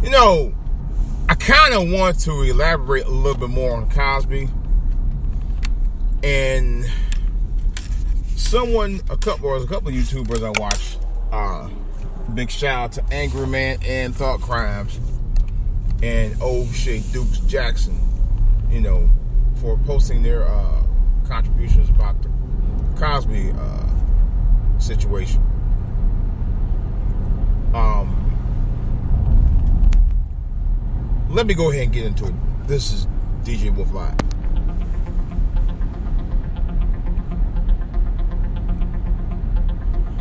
You know, I kind of want to elaborate a little bit more on Cosby. And a couple of YouTubers I watched, big shout out to Angry Man and Thought Crimes and Old Shea Dukes Jackson, you know, for posting their contributions about the Cosby situation. Let me go ahead and get into it. This is DJ Wolf Live.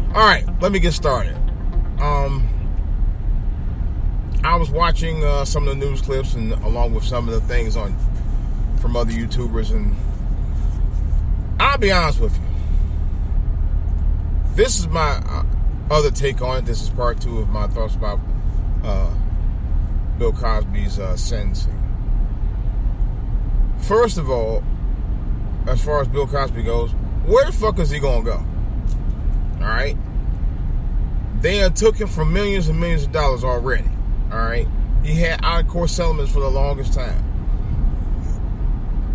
Alright, let me get started. I was watching some of the news clips and along with some of the things from other YouTubers, and I'll be honest with you. This is my other take on it. This is part 2 of my thoughts about Bill Cosby's sentencing. First of all, as far as Bill Cosby goes, where the fuck is he gonna go? Alright? They took him for millions and millions of dollars already. Alright? He had out-of-court settlements for the longest time.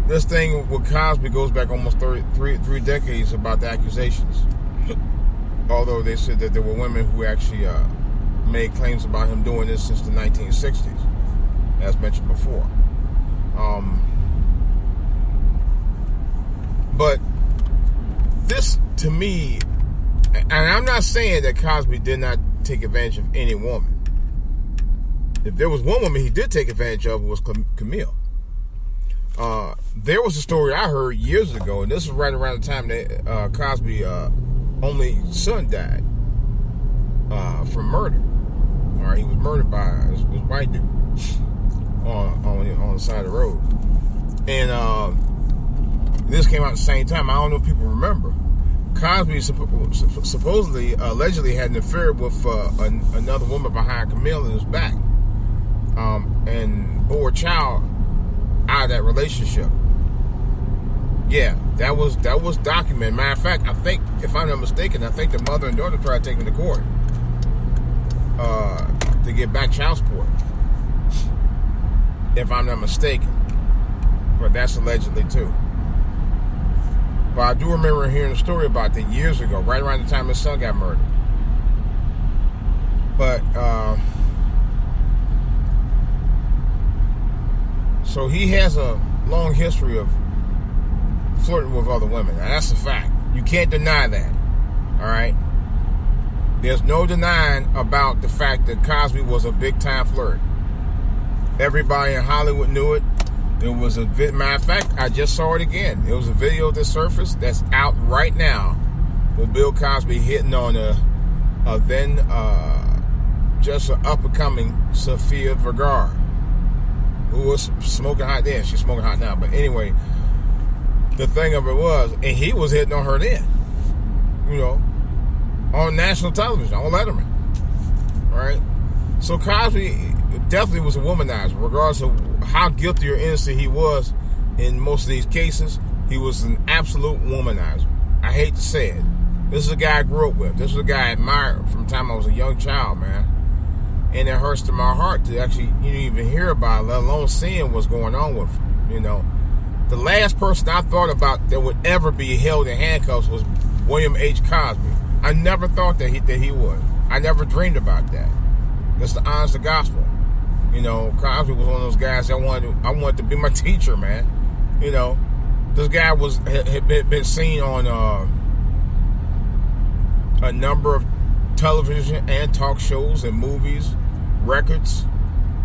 This thing with Cosby goes back almost three decades about the accusations. Although they said that there were women who actually made claims about him doing this since the 1960s, as mentioned before. But this, to me, and I'm not saying that Cosby did not take advantage of any woman. If there was one woman he did take advantage of, it was Camille. There was a story I heard years ago, and this was right around the time that Cosby only son died from murder. All right, he was murdered by this white dude on the side of the road, and this came out at the same time. I don't know if people remember. Cosby supposedly, allegedly had an affair with another woman behind Camille in his back, and bore a child out of that relationship. Yeah, that was documented. Matter of fact, I think, if I'm not mistaken, I think the mother and daughter tried to take him to court to get back child support, if I'm not mistaken. But that's allegedly too. But I do remember hearing a story about that years ago, right around the time his son got murdered. But so he has a long history of flirting with other women. Now, that's a fact. You can't deny that. All right? There's no denying about the fact that Cosby was a big-time flirt. Everybody in Hollywood knew it. There was a matter of fact, I just saw it again. It was a video that surfaced that's out right now with Bill Cosby hitting on a then just an up-and-coming Sofia Vergara, who was smoking hot then. She's smoking hot now. But anyway, the thing of it was, and he was hitting on her then, you know, on national television, on Letterman, right? So Cosby definitely was a womanizer, regardless of how guilty or innocent he was in most of these cases. He was an absolute womanizer. I hate to say it. This is a guy I grew up with. This is a guy I admired from the time I was a young child, man. And it hurts to my heart to actually even hear about it, let alone seeing what's going on with him, you know. The last person I thought about that would ever be held in handcuffs was William H. Cosby. I never thought that he would. I never dreamed about that. That's the honest to gospel. You know, Cosby was one of those guys I wanted to be my teacher, man. You know, this guy had been seen on a number of television and talk shows and movies, records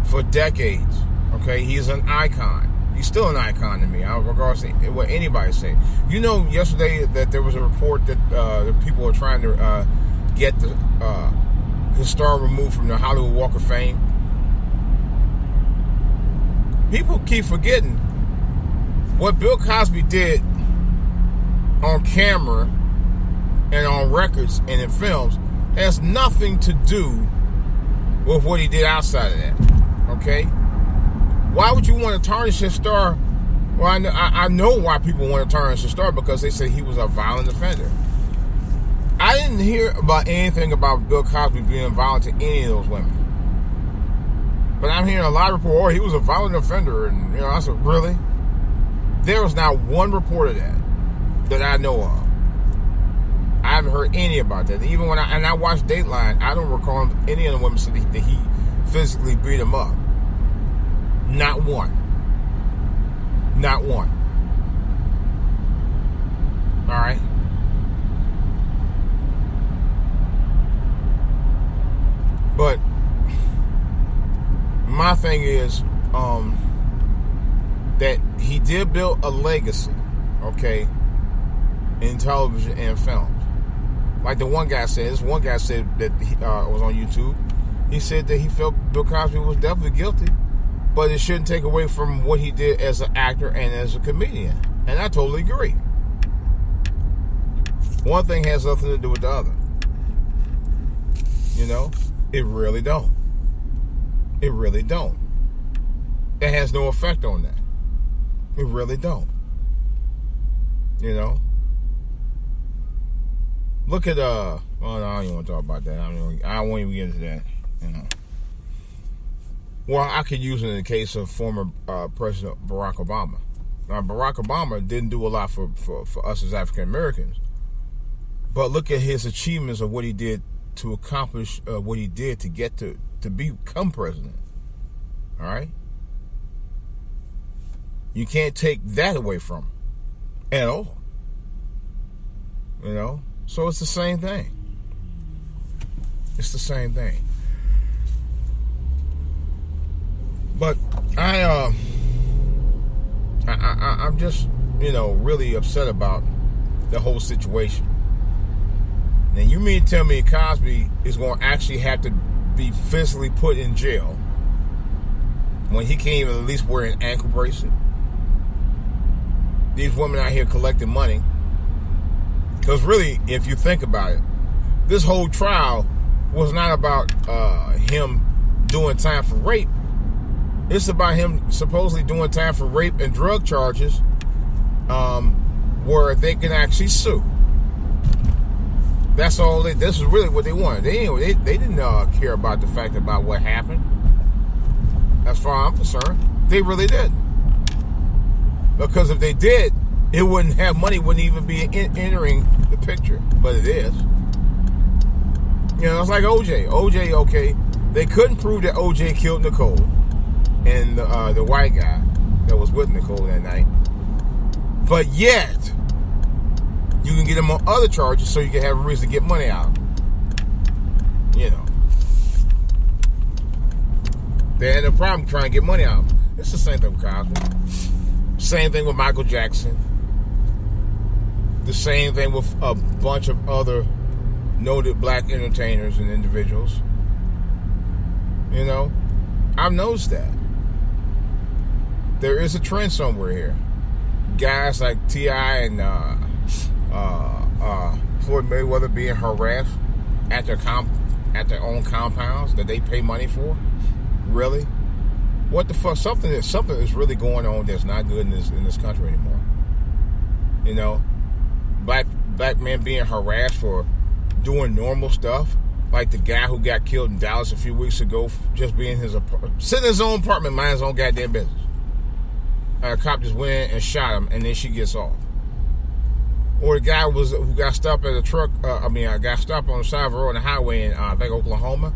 for decades. Okay, he's an icon. He's still an icon to me, regardless of what anybody say. You know, yesterday that there was a report that people were trying to get his star removed from the Hollywood Walk of Fame. People keep forgetting what Bill Cosby did on camera and on records and in films has nothing to do with what he did outside of that. Okay? Why would you want to tarnish his star? Well, I know why people want to tarnish his star, because they say he was a violent offender. I didn't hear about anything about Bill Cosby being violent to any of those women. But I'm hearing a lot of reports, he was a violent offender. And, I said, really? There was not one report of that I know of. I haven't heard any about that. Even when I watched Dateline, I don't recall any of the women saying that he physically beat him up. Not one. Not one. All right. But my thing is that he did build a legacy, okay, in television and film. Like this one guy said that he was on YouTube. He said that he felt Bill Cosby was definitely guilty, but it shouldn't take away from what he did as an actor and as a comedian. And I totally agree. One thing has nothing to do with the other. It really don't. It really don't. It has no effect on that. It really don't. Look at well, no, I don't even want to talk about that. I won't even get into that. Well, I could use it in the case of former President Barack Obama. Now, Barack Obama didn't do a lot for us as African Americans, but look at his achievements of what he did to accomplish what he did to get to become president. All right, you can't take that away from him at all. So it's the same thing. It's the same thing. But I'm just really upset about the whole situation. Now you mean to tell me Cosby is going to actually have to be physically put in jail when he can't even at least wear an ankle bracelet? These women out here collecting money. Because really, if you think about it, this whole trial was not about him doing time for rape. It's about him supposedly doing time for rape and drug charges where they can actually sue. That's all. This is really what they wanted. They didn't care about the fact about what happened. As far as I'm concerned, they really didn't. Because if they did, it wouldn't have money, wouldn't even be entering the picture. But it is. It's like OJ. OJ, okay, they couldn't prove that OJ killed Nicole and the white guy that was with Nicole that night. But yet, you can get him on other charges so you can have a reason to get money out. They had no problem trying to get money out. It's the same thing with Cosby. Same thing with Michael Jackson. The same thing with a bunch of other noted black entertainers and individuals. I've noticed that. There is a trend somewhere here. Guys like T.I. and Floyd Mayweather being harassed at their own compounds that they pay money for. Really? What the fuck? Something is really going on that's not good in this country anymore. Black men being harassed for doing normal stuff, like the guy who got killed in Dallas a few weeks ago, just being sitting in his own apartment, minding his own goddamn business. A cop just went in and shot him, and then she gets off. Or the guy who got stopped at a truck. Got stopped on the side of the road on the highway in I think Oklahoma,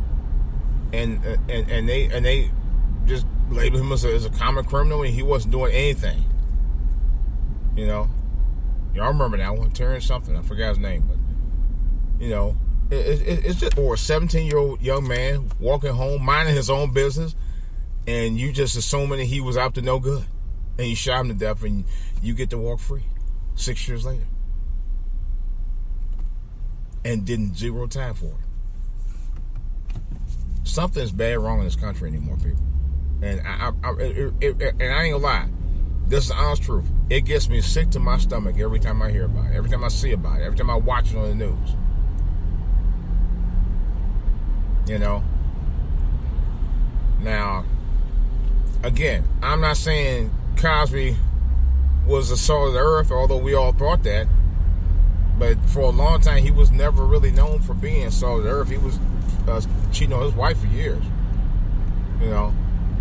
and they just labeled him as a common criminal, and he wasn't doing anything. Y'all remember that one? Terrence something. I forgot his name, but it's just, or a 17-year-old young man walking home, minding his own business, and you just assuming that he was out to no good, and you shot him to death, and you get to walk free 6 years later, and didn't zero time for it. Something's bad wrong in this country anymore, people, and I ain't gonna lie. This is the honest truth. It gets me sick to my stomach every time I hear about it, every time I see about it, every time I watch it on the news. Now, again, I'm not saying Cosby was the salt of the earth, although we all thought that. But for a long time, he was never really known for being salt of the earth. He was cheating on his wife for years.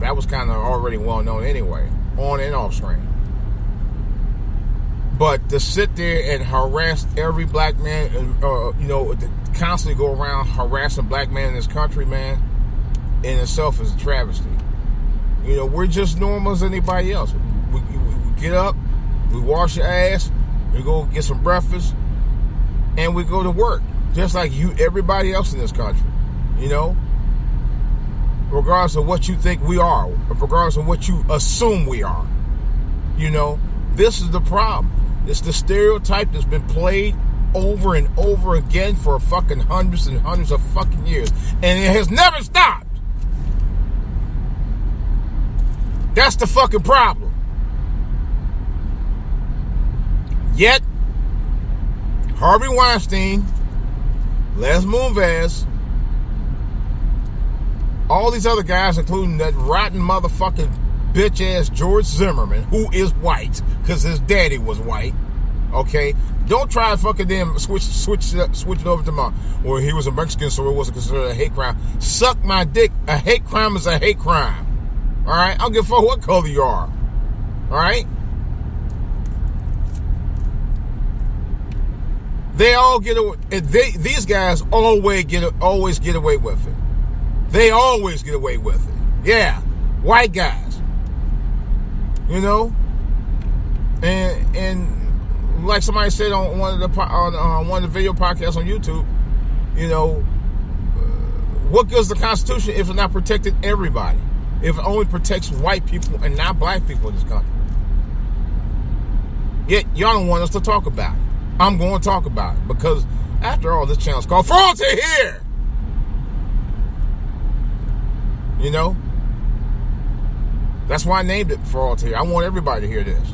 That was kind of already well known anyway, on and off screen. But to sit there and harass every black man, to constantly go around harassing black men in this country, man, in itself is a travesty. We're just normal as anybody else. We get up, we wash your ass, we go get some breakfast, and we go to work. Just like everybody else in this country. Regardless of what you think we are, regardless of what you assume we are. This is the problem. It's the stereotype that's been played over and over again for fucking hundreds and hundreds of fucking years. And it has never stopped. That's the fucking problem. Yet, Harvey Weinstein, Les Moonves, all these other guys, including that rotten motherfucking bitch-ass George Zimmerman, who is white, because his daddy was white, okay? Don't try to fucking them switch it over to my, or he was a Mexican, so it wasn't considered a hate crime. Suck my dick. A hate crime is a hate crime. All right? I don't give a fuck what color you are. All right? They all get away. These guys always get away with it. They always get away with it. Yeah, white guys. And like somebody said on one of the video podcasts on YouTube, what goes the Constitution if it's not protecting everybody? If it only protects white people and not black people in this country? Yet y'all don't want us to talk about it. I'm going to talk about it because, after all, this channel is called Fraud Here. That's why I named it Fraud Here. I want everybody to hear this.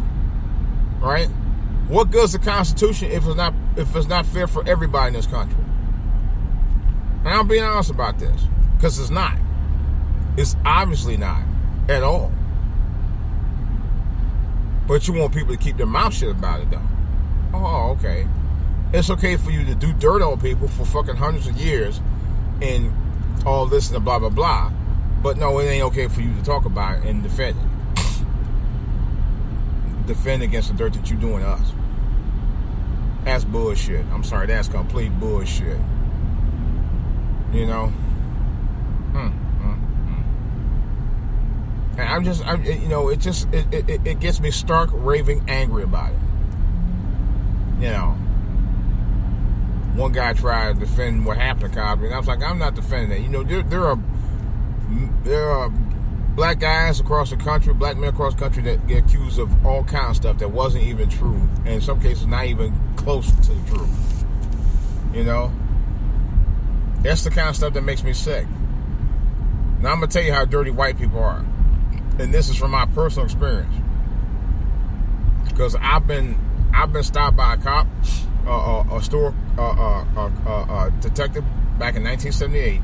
Right? What good's the Constitution if it's not fair for everybody in this country? And I'm being honest about this, because it's not. It's obviously not at all. But you want people to keep their mouth shut about it, though. Oh, okay. It's okay for you to do dirt on people for fucking hundreds of years and all this and blah, blah, blah. But no, it ain't okay for you to talk about it and defend it. Defend against the dirt that you're doing to us. That's bullshit. I'm sorry, that's complete bullshit. And it gets me stark raving angry about it. One guy tried to defend what happened to Cosby, and I was like, I'm not defending it. There are black guys across the country, black men across the country that get accused of all kinds of stuff that wasn't even true, and in some cases not even close to the truth. That's the kind of stuff that makes me sick. Now I'm gonna tell you how dirty white people are, and this is from my personal experience, because I've been stopped by a cop, a store detective back in 1978.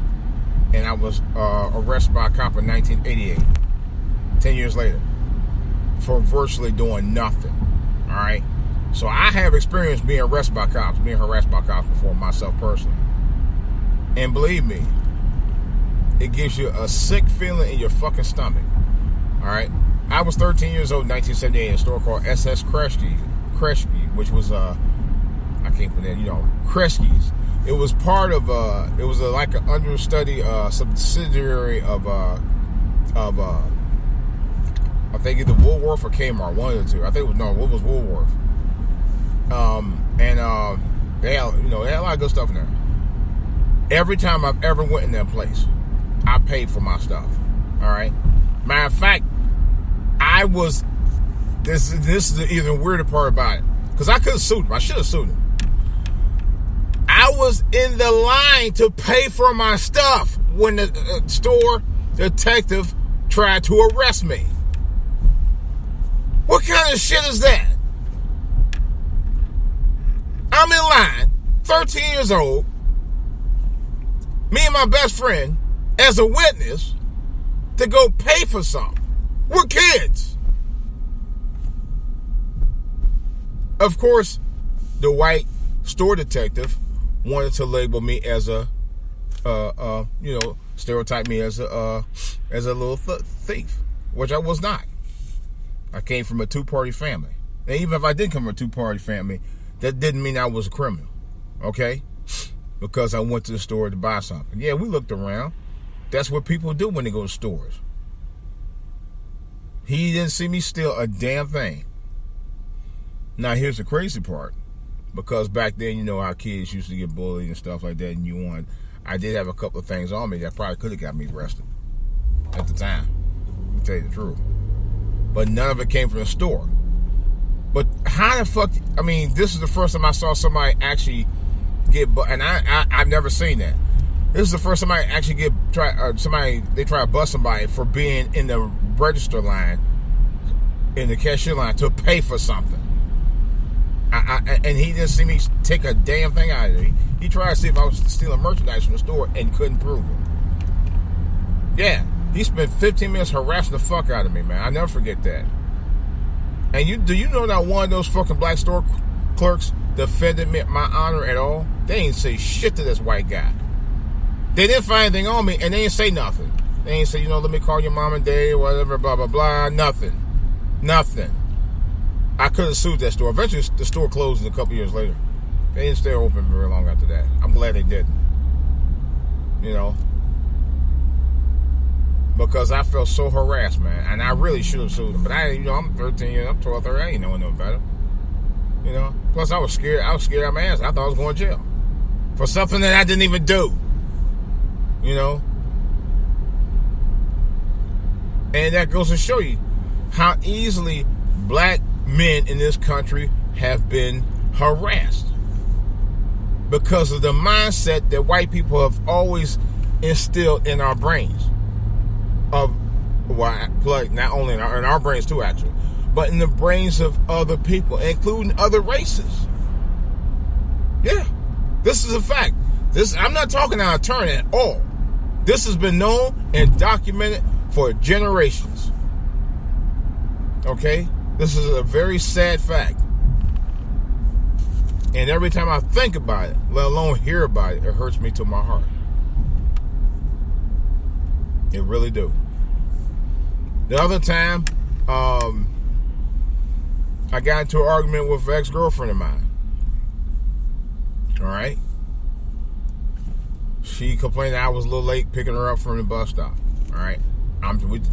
And I was arrested by a cop in 1988, 10 years later, for virtually doing nothing. All right? So I have experience being arrested by cops, being harassed by cops before myself personally. And believe me, it gives you a sick feeling in your fucking stomach. All right? I was 13 years old in 1978 in a store called SS Kresge, which was, I can't put that, Kresge's. It was part of like an understudy subsidiary of I think either Woolworth or Kmart, one of the two. I think it was Woolworth. They had a lot of good stuff in there. Every time I've ever went in that place, I paid for my stuff. All right. Matter of fact, this is the even weirder part about it, because I could have sued him. I should have sued him. I was in the line to pay for my stuff when the store detective tried to arrest me. What kind of shit is that? I'm in line, 13 years old, me and my best friend, as a witness, to go pay for something. We're kids. Of course, the white store detective wanted to label me as stereotype me as as a little thief, which I was not. I came from a two-party family. And even if I did come from a two-party family, that didn't mean I was a criminal, okay? Because I went to the store to buy something. Yeah, we looked around. That's what people do when they go to stores. He didn't see me steal a damn thing. Now, here's the crazy part. Because back then, you know how kids used to get bullied and stuff like that, and I did have a couple of things on me that probably could have got me arrested at the time, to tell you the truth. But none of it came from the store. But how the fuck, I mean, this is the first time I saw somebody actually get, and I've never seen that. This is the first time I actually try to bust somebody for being in the register line, in the cashier line to pay for something. And he didn't see me take a damn thing out of it. He tried to see if I was stealing merchandise from the store and couldn't prove it. Yeah, he spent 15 minutes harassing the fuck out of me, man. I'll never forget that. And do you know that one of those fucking black store clerks defended my honor at all? They ain't say shit to this white guy. They didn't find anything on me, and they didn't say nothing. They ain't say, let me call your mom and dad, whatever, blah, blah, blah. Nothing. I could have sued that store. Eventually, the store closed a couple years later. They didn't stay open very long after that. I'm glad they didn't. Because I felt so harassed, man. And I really should have sued them. But I'm 13 years, I'm 12, 13. I ain't knowing no better. Plus I was scared. I was scared out of my ass. I thought I was going to jail. For something that I didn't even do. And that goes to show you how easily black men in this country have been harassed. Because of the mindset that white people have always instilled in our brains. Not only in our brains too, actually, but in the brains of other people, including other races. Yeah, this is a fact. I'm not talking out of turn at all. This has been known and documented for generations. Okay? This is a very sad fact. And every time I think about it, let alone hear about it, it hurts me to my heart. It really do. The other time, I got into an argument with an ex-girlfriend of mine. All right? She complained that I was a little late picking her up from the bus stop. All right?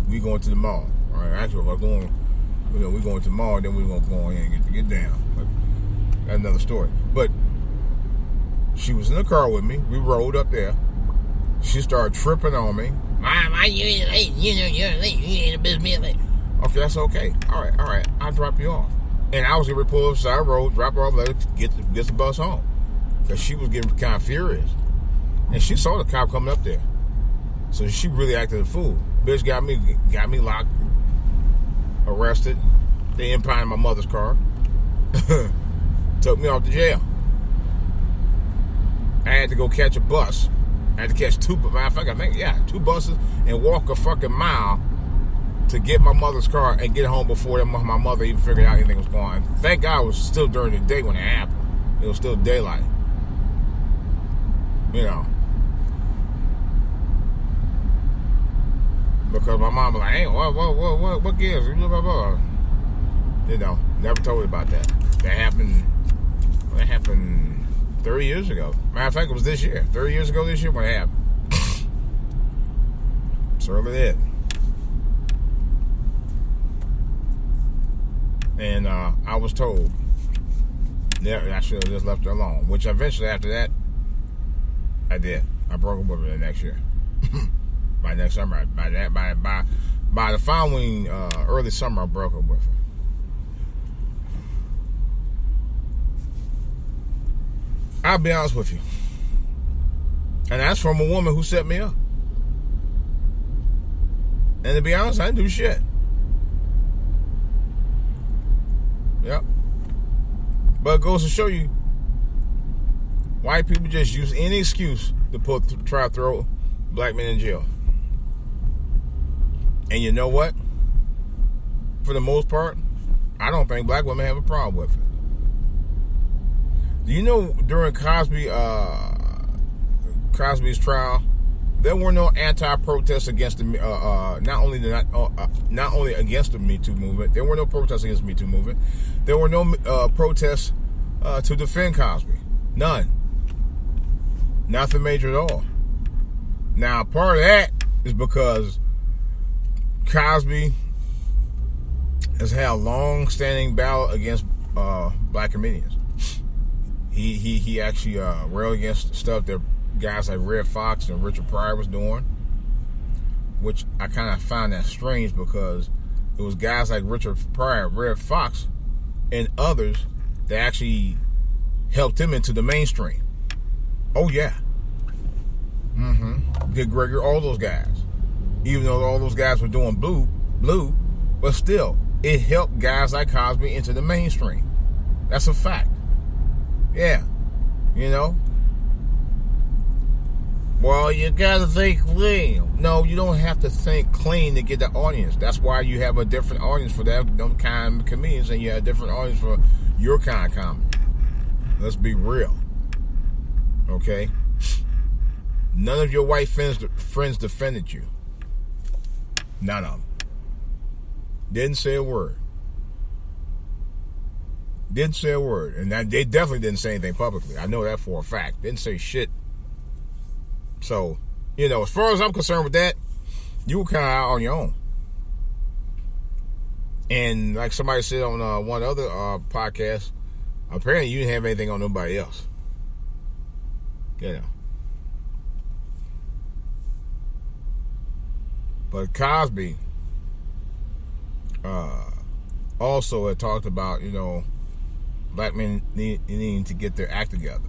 We going to the mall. All right? Actually, we're going to the mall, then we're going to go in and get down. But that's another story. But she was in the car with me. We rode up there. She started tripping on me. Why you ain't late? You're late. You ain't a business late. Okay, that's okay. All right. I'll drop you off. And I was going to pull up the side of the road, drop her off, let her get the bus home. Because she was getting kind of furious. And she saw the cop coming up there. So she really acted a fool. Bitch got me locked, arrested. They impounded my mother's car. Took me off to jail. I had to go catch a bus. I had to catch two buses and walk a fucking mile to get my mother's car and get home before my mother even figured out anything was going on. Thank God it was still during the day when it happened. It was still daylight. Because my mom was like, hey, what gives? Blah, blah, blah. Never told me about that. That happened 30 years ago. Matter of fact, it was this year. 30 years ago this year when it happened. Certainly did. And I was told that I should have just left her alone. Which eventually after that, I did. I broke up with her the next year. By next summer, by the following early summer, I broke up with her. I'll be honest with you. And that's from a woman who set me up. And to be honest, I didn't do shit. Yep. But it goes to show you, white people just use any excuse to try to throw black men in jail. And you know what? For the most part, I don't think black women have a problem with it. Do you know during Cosby's trial, there were no anti-protests against the not only against the Me Too movement. There were no protests against the Me Too movement. There were no protests to defend Cosby. None. Nothing major at all. Now, part of that is because Cosby has had a long-standing battle against black comedians. He actually railed against stuff that guys like Red Fox and Richard Pryor was doing, which I kind of find that strange because it was guys like Richard Pryor, Red Fox, and others that actually helped him into the mainstream. Oh yeah. Dick Gregory, all those guys. Even though all those guys were doing blue, but still, it helped guys like Cosby into the mainstream. That's a fact. Yeah. You know? Well, you gotta think clean. No, you don't have to think clean to get the audience. That's why you have a different audience for them kind of comedians, and you have a different audience for your kind of comedy. Let's be real. Okay? None of your white friends defended you. None of them. Didn't say a word. Didn't say a word. And they definitely didn't say anything publicly. I know that for a fact. Didn't say shit. So, as far as I'm concerned with that, you were kind of out on your own. And like somebody said on one other podcast, apparently you didn't have anything on nobody else. But Cosby also had talked about, black men needing to get their act together.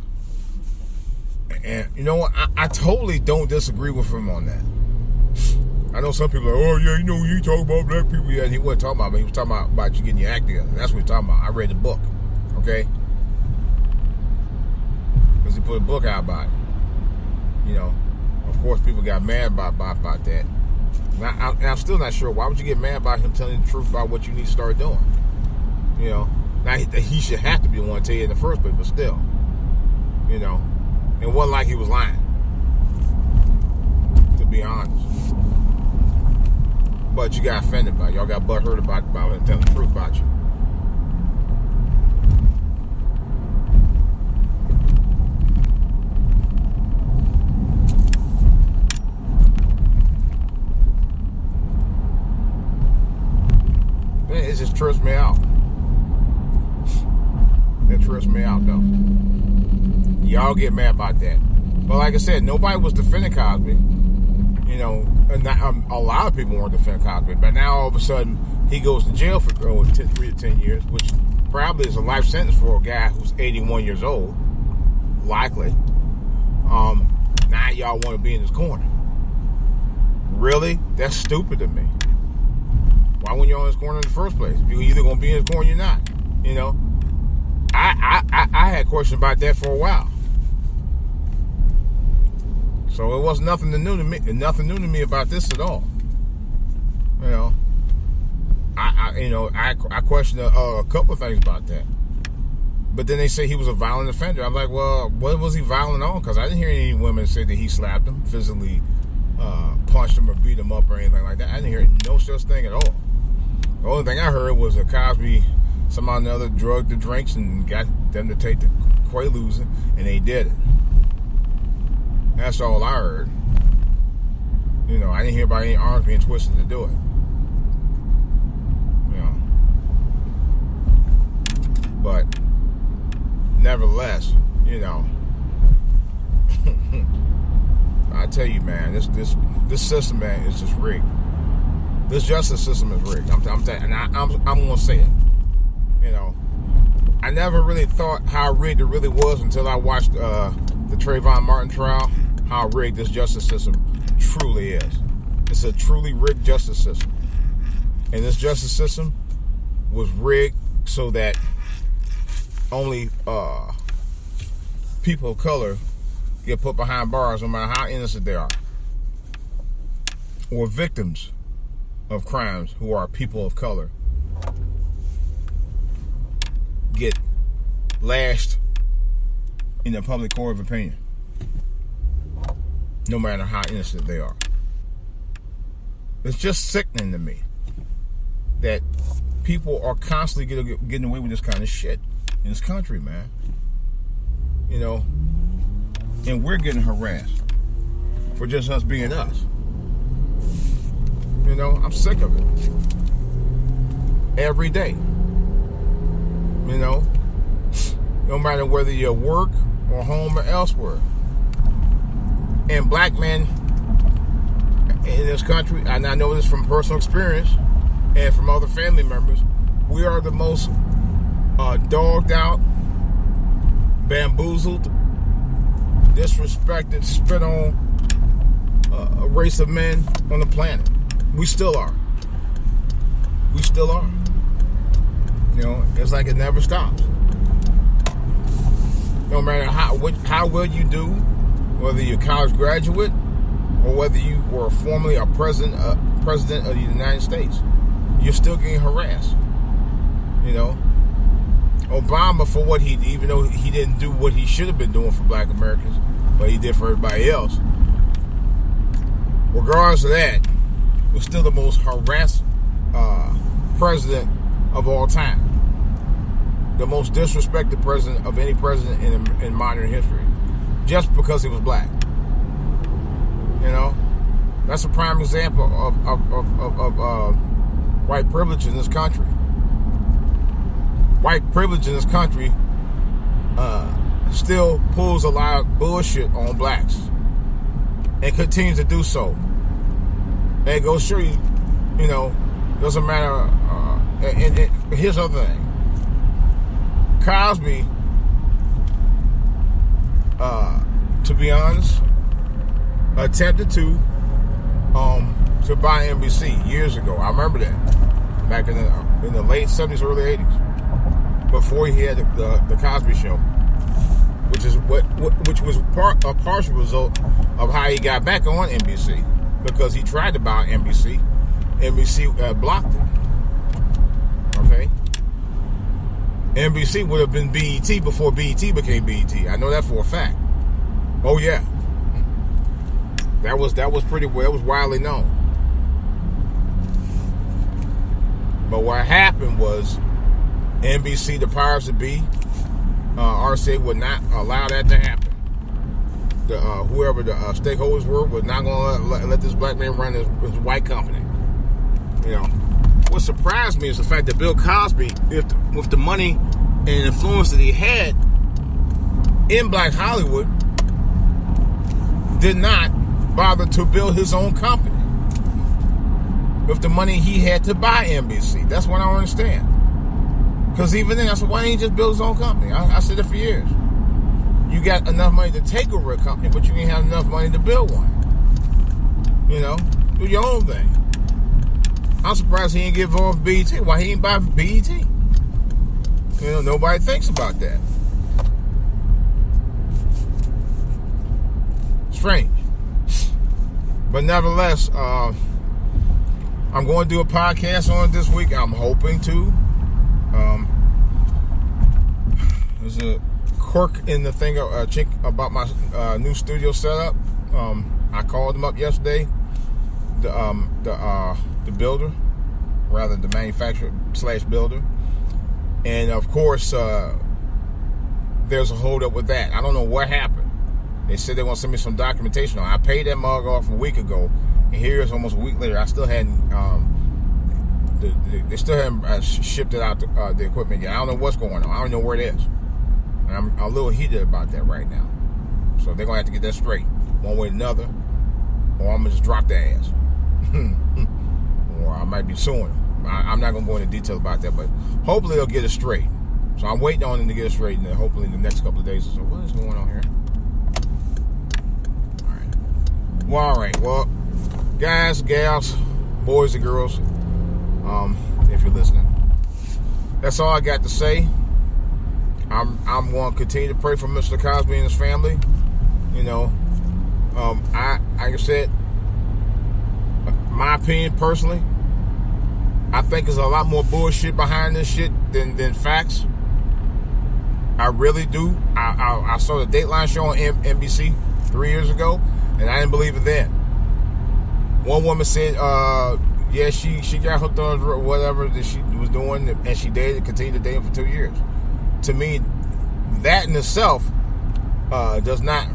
And you know what? I totally don't disagree with him on that. I know some people are like, oh yeah, you talk about black people. Yeah, and he wasn't talking about me. He was talking about you getting your act together. That's what he was talking about. I read the book. Okay? Because he put a book out about it. Of course people got mad about that. And I'm still not sure. Why would you get mad about him telling the truth about what you need to start doing? Now he should have to be the one to tell you in the first place, but still, it wasn't like he was lying, to be honest. But you got offended by it. Y'all got butthurt about him telling the truth about you. It just trips me out. It trips me out, though. Y'all get mad about that. But like I said, nobody was defending Cosby. And a lot of people weren't defending Cosby. But now all of a sudden, he goes to jail for 3 to 10 years, which probably is a life sentence for a guy who's 81 years old. Likely. Now y'all want to be in his corner. Really? That's stupid to me. Why wouldn't you on his corner in the first place? If you're either going to be in his corner or you're not. I had questions about that for a while. So it was nothing new to me about this at all. I questioned a couple of things about that. But then they say he was a violent offender. I'm like, well, what was he violent on? Because I didn't hear any women say that he slapped him, physically punched him or beat him up or anything like that. I didn't hear no such thing at all. The only thing I heard was that Cosby somehow or another drugged the drinks and got them to take the Quaaludes, and they did it. That's all I heard. I didn't hear about any arms being twisted to do it. But nevertheless, I tell you, man, this system, man, is just rigged. This justice system is rigged. I'm gonna say it. I never really thought how rigged it really was until I watched the Trayvon Martin trial. How rigged this justice system truly is. It's a truly rigged justice system, and this justice system was rigged so that only people of color get put behind bars, no matter how innocent they are, or victims of crimes who are people of color get lashed in the public court of opinion. no matter how innocent they are. It's just sickening to me that people are constantly getting away with this kind of shit in this country, man. You know, and we're getting harassed for just us being us. You know, I'm sick of it. Every day. You know, no matter whether you're at work or home or elsewhere. And black men in this country, and I know this from personal experience and from other family members, we are the most dogged out, bamboozled, disrespected, spit on race of men on the planet. We still are. We still are. You know, it's like it never stops. No matter how well you do, whether you're a college graduate or whether you were formerly a president of the United States, you're still getting harassed. You know, Obama, for what even though he didn't do what he should have been doing for black Americans, but he did for everybody else. Regardless of that, was still the most harassed president of all time. The most disrespected president of any president in modern history. Just because he was black. You know? That's a prime example of white privilege in this country. White privilege in this country still pulls a lot of bullshit on blacks. And continues to do so. And it goes show you, you know, doesn't matter. And here's the other thing. Cosby, to be honest, attempted to buy NBC years ago. I remember that back in the late 70s, early 80s, before he had the Cosby Show, which was a partial result of how he got back on NBC, because he tried to buy NBC. NBC blocked it. Okay. NBC would have been BET before BET became BET. I know that for a fact. Oh yeah, that was pretty well. It was widely known. But what happened was NBC, the powers that be, RCA would not allow that to happen. Whoever the stakeholders were was not going to let this black man run his white company. You know. What surprised me is the fact that Bill Cosby, with the money and influence that he had in Black Hollywood, did not bother to build his own company with the money he had to buy NBC. That's what I don't understand. Because even then, I said, why didn't he just build his own company? I said it for years. You got enough money to take over a company, but you didn't have enough money to build one. You know, do your own thing. I'm surprised he didn't give off BET. Why he didn't buy BET? You know, nobody thinks about that. Strange. But nevertheless, I'm going to do a podcast on it this week. I'm hoping to. There's a quirk in the thing about my new studio setup. I called him up yesterday. The builder, rather the manufacturer / builder, and of course there's a hold up with that. I don't know what happened. They said they want to send me some documentation on it. I paid that mug off a week ago, and here it's almost a week later. I still hadn't they still haven't shipped it out the equipment yet. I don't know what's going on. I don't know where it is, and I'm a little heated about that right now. So they're gonna have to get that straight one way or another, or I'm gonna just drop their ass. Or I might be suing them. I'm not going to go into detail about that, but hopefully they'll get it straight. So I'm waiting on them to get it straight, and then hopefully in the next couple of days or so. What is going on here? All right. Well, guys, gals, boys and girls, if you're listening, that's all I got to say. I'm going to continue to pray for Mr. Cosby and his family. You know, like I said, my opinion personally, I think there's a lot more bullshit behind this shit than facts. I really do. I saw the Dateline show on NBC 3 years ago, And I didn't believe it then. One woman said, yeah, she got hooked on whatever that she was doing, and she continued to date him for 2 years. To me, that in itself does not.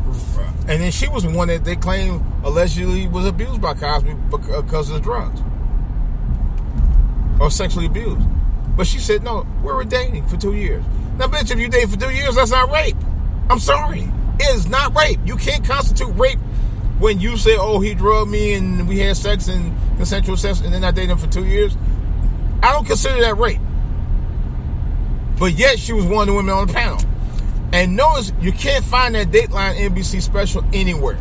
And then she was the one that they claim allegedly was abused by Cosby because of the drugs or sexually abused. But she said, no, we were dating for 2 years. Now, bitch, if you date for 2 years, that's not rape. I'm sorry. It is not rape. You can't constitute rape when you say, oh, he drugged me and we had sex and consensual sex and then I dated him for 2 years. I don't consider that rape. But yet she was one of the women on the panel. And notice, you can't find that Dateline NBC special anywhere.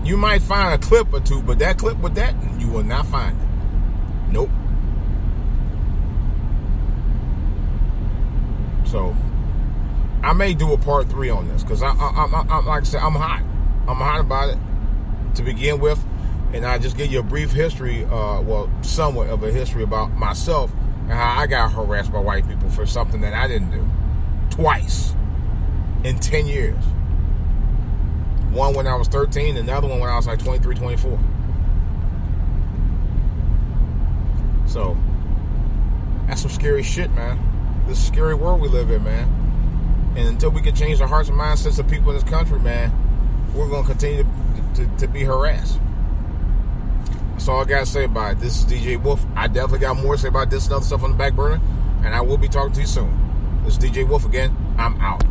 You might find a clip or two, but that clip with that, you will not find it. Nope. So, I may do a part 3 on this because I'm like I said, I'm hot. I'm hot about it to begin with, and I just give you a brief history, somewhat of a history about myself and how I got harassed by white people for something that I didn't do twice in 10 years. One when I was 13, and the other one when I was like 23, 24. So, that's some scary shit, man. This is a scary world we live in, man. And until we can change the hearts and mindsets of people in this country, man, we're going to continue to be harassed. That's all I got to say about it. This is DJ Wolf. I definitely got more to say about this and other stuff on the back burner, and I will be talking to you soon. This is DJ Wolf again. I'm out.